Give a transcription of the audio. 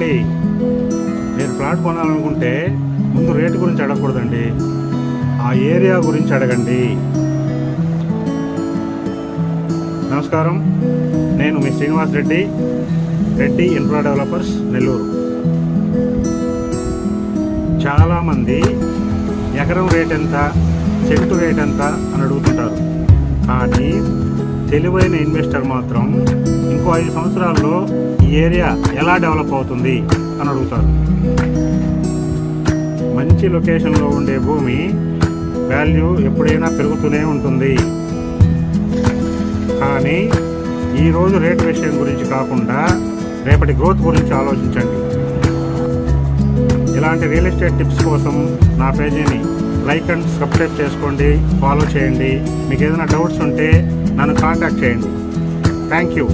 చూడండి, మీరు ఫ్లాట్ కొనాలనుకుంటే ముందు రేటు గురించి అడగకూడదండి, ఆ ఏరియా గురించి అడగండి. నమస్కారం, నేను మీ శ్రీనివాస్ రెడ్డి, రెడ్డి ఇన్ఫ్రా డెవలపర్స్, నెల్లూరు. చాలామంది ఎకరం రేట్ ఎంత, సెంటు రేట్ ఎంత అని అడుగుతుంటారు. కానీ తెలివైన ఇన్వెస్టర్ మాత్రం ఇంకో 5 సంవత్సరాల్లో ఈ ఏరియా ఎలా డెవలప్ అవుతుంది అని అడుగుతారు. మంచి లొకేషన్లో ఉండే భూమి వాల్యూ ఎప్పుడైనా పెరుగుతూనే ఉంటుంది. కానీ ఈరోజు రేట్ విషయం గురించి కాకుండా రేపటి గ్రోత్ గురించి ఆలోచించండి. ఇలాంటి రియల్ ఎస్టేట్ టిప్స్ కోసం నా పేజీని లైక్ అండ్ సబ్స్క్రైబ్ చేసుకోండి, ఫాలో చేయండి. మీకు ఏదైనా డౌట్స్ ఉంటే నన్ను కాంటాక్ట్ చేయండి. Thank you.